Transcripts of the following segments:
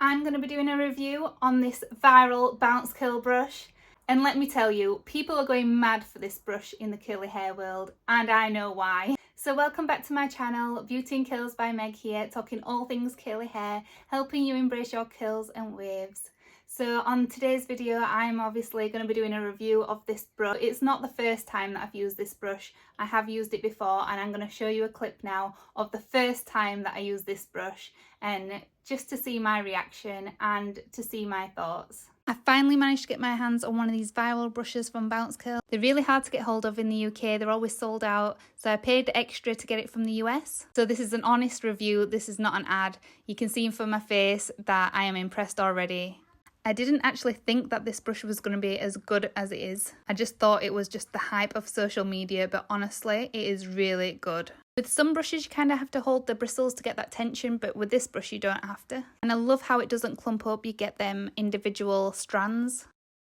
I'm going to be doing a review on this viral bounce curl brush. And let me tell you, people are going mad for this brush in the curly hair world, and I know why. So welcome back to my channel, Beauty and Curls by Meg here, talking all things curly hair, helping you embrace your curls and waves. So on today's video, I'm obviously going to be doing a review of this brush. It's not the first time that I've used this brush. I have used it before, and I'm going to show you a clip now of the first time that I used this brush, and just to see my reaction and to see my thoughts. I finally managed to get my hands on one of these viral brushes from Bounce Curl. They're really hard to get hold of in the UK, they're always sold out, so I paid extra to get it from the US. So this is an honest review, this is not an ad. You can see from my face that I am impressed already. I didn't actually think that this brush was going to be as good as it is. I just thought it was just the hype of social media, but honestly, it is really good. With some brushes you kind of have to hold the bristles to get that tension, but with this brush you don't have to. And I love how it doesn't clump up, you get them individual strands.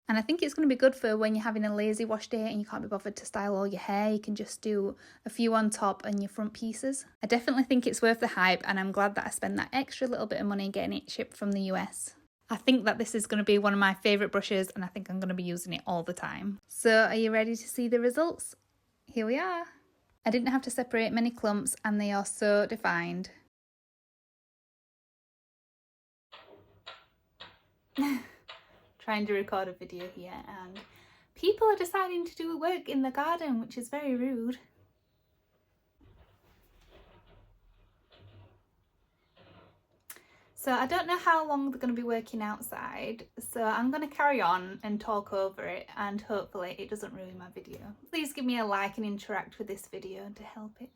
And I think it's going to be good for when you're having a lazy wash day and you can't be bothered to style all your hair. You can just do a few on top and your front pieces. I definitely think it's worth the hype, and I'm glad that I spent that extra little bit of money getting it shipped from the US. I think that this is going to be one of my favourite brushes, and I think I'm going to be using it all the time. So are you ready to see the results? Here we are. I didn't have to separate many clumps, and they are so defined. Trying to record a video here, and people are deciding to do work in the garden, which is very rude. So I don't know how long they're going to be working outside, so I'm going to carry on and talk over it, and hopefully it doesn't ruin my video. Please give me a like and interact with this video to help it.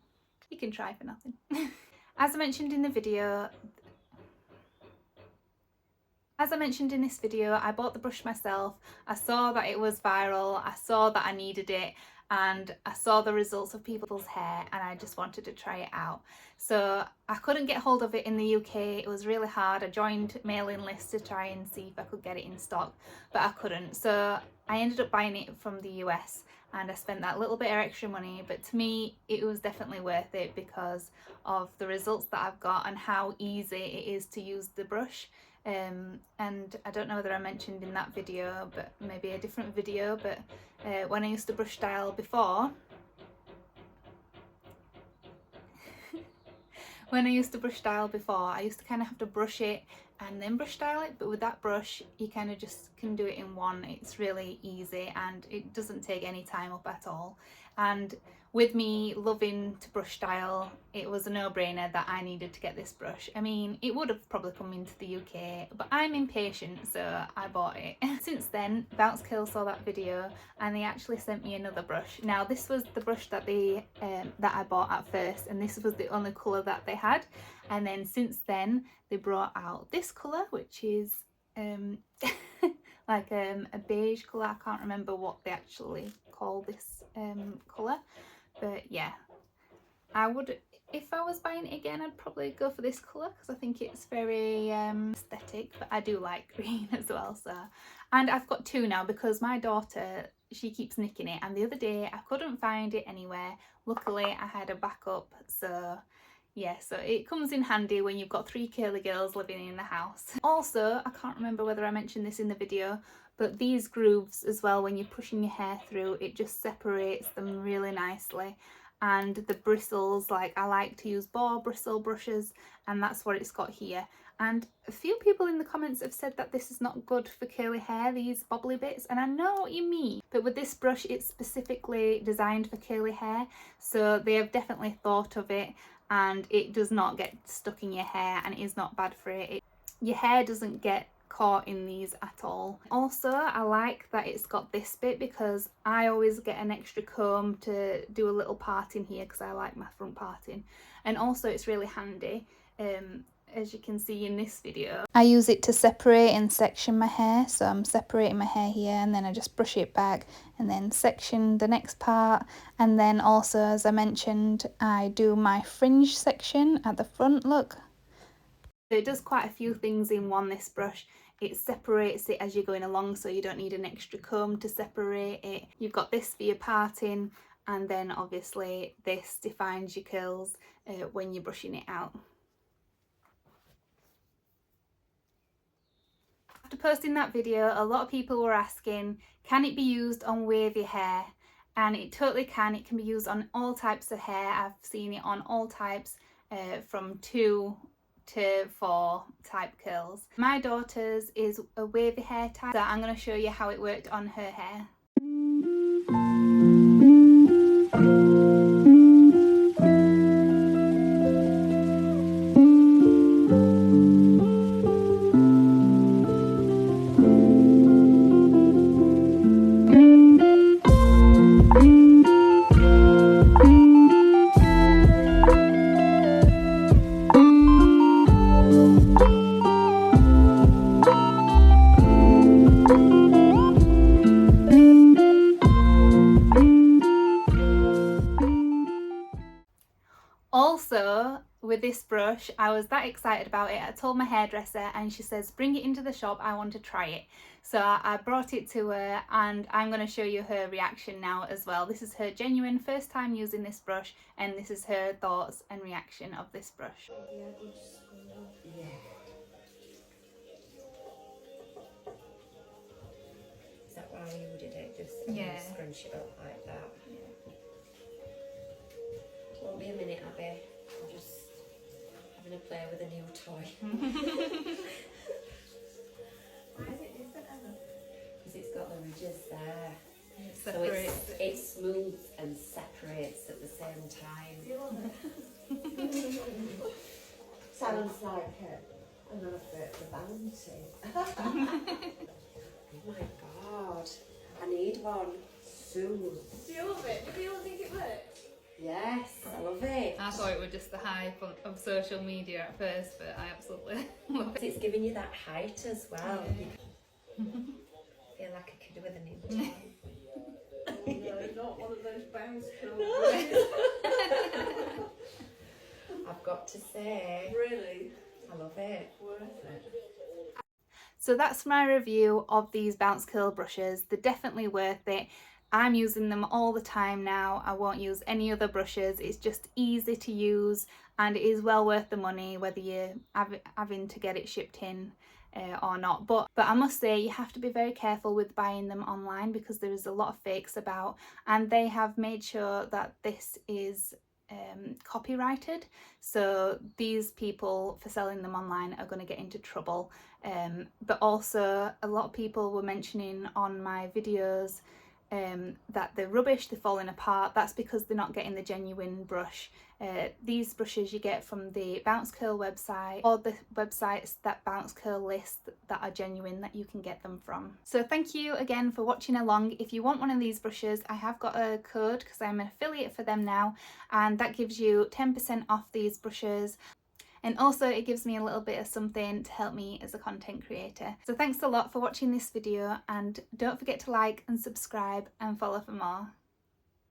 You can try for nothing. As I mentioned in this video, I bought the brush myself. I saw that it was viral, I saw that I needed it, and I saw the results of people's hair, and I just wanted to try it out. So I couldn't get hold of it in the UK, it was really hard. I joined mailing lists to try and see if I could get it in stock, but I couldn't. So I ended up buying it from the US, and I spent that little bit of extra money, but to me it was definitely worth it because of the results that I've got and how easy it is to use the brush. And I don't know whether I mentioned in that video, but maybe a different video, but when I used to brush style before, I used to kind of have to brush it and then brush style it, but with that brush you kind of just can do it in one. It's really easy and it doesn't take any time up at all. And with me loving to brush style, it was a no-brainer that I needed to get this brush. I mean, it would have probably come into the UK, but I'm impatient, so I bought it. Since then, Bounce Curl saw that video and they actually sent me another brush. Now, this was the brush that that I bought at first, and this was the only colour that they had. And then since then, they brought out this colour, which is like a beige colour. I can't remember what they actually call this colour. But yeah, I would, if I was buying it again, I'd probably go for this colour because I think it's very aesthetic, but I do like green as well. So, and I've got two now because my daughter, she keeps nicking it, and the other day I couldn't find it anywhere. Luckily I had a backup, so yeah, so it comes in handy when you've got 3 curly girls living in the house. Also, I can't remember whether I mentioned this in the video, but these grooves as well, when you're pushing your hair through, it just separates them really nicely. And the bristles, like I like to use boar bristle brushes, and that's what it's got here. And a few people in the comments have said that this is not good for curly hair, these bobbly bits, and I know what you mean, but with this brush it's specifically designed for curly hair, so they have definitely thought of it, and it does not get stuck in your hair and it is not bad for it. Your hair doesn't get caught in these at all. Also, I like that it's got this bit because I always get an extra comb to do a little parting here because I like my front parting, and also it's really handy. As you can see in this video, I use it to separate and section my hair. So I'm separating my hair here, and then I just brush it back and then section the next part. And then also, as I mentioned, I do my fringe section at the front, look. So it does quite a few things in one, this brush. It separates it as you're going along, so you don't need an extra comb to separate it. You've got this for your parting, and then obviously this defines your curls when you're brushing it out. after posting that video, a lot of people were asking, can it be used on wavy hair? And it totally can. It can be used on all types of hair. I've seen it on all types, from 2 to 4 type curls. My daughter's is a wavy hair type, so I'm going to show you how it worked on her hair. Also, with this brush, I was that excited about it. I told my hairdresser and she says, bring it into the shop, I want to try it. So I brought it to her and I'm going to show you her reaction now as well. This is her genuine first time using this brush and this is her thoughts and reaction of this brush. Yeah. Is that why you did it? Just scrunch it up like that? Yeah. Won't be a minute, Abby. I'm just having a play with a new toy. Why is it different, Emma? Because it's got the ridges there. So it smooths and separates at the same time. Sounds like another bit of bounty. Oh my god, I need one soon. Do you love it? Do you think it works? Yes, I love it. I thought it was just the hype of social media at first, but I absolutely love it. It's giving you that height as well. Yeah. Feel like a kid with a new toy. No, not one of those bounce curls. I've got to say, Really? I love it. Worth it. So that's my review of these bounce curl brushes. They're definitely worth it. I'm using them all the time now. I won't use any other brushes. It's just easy to use and it is well worth the money, whether you're having to get it shipped in or not. But I must say, you have to be very careful with buying them online because there is a lot of fakes about, and they have made sure that this is copyrighted, so these people for selling them online are going to get into trouble. But also a lot of people were mentioning on my videos that they're rubbish, they're falling apart. That's because they're not getting the genuine brush. These brushes you get from the Bounce Curl website or the websites that Bounce Curl list that are genuine that you can get them from. So thank you again for watching along. If you want one of these brushes, I have got a code because I'm an affiliate for them now, and that gives you 10% off these brushes. And also it gives me a little bit of something to help me as a content creator. So thanks a lot for watching this video and don't forget to like and subscribe and follow for more.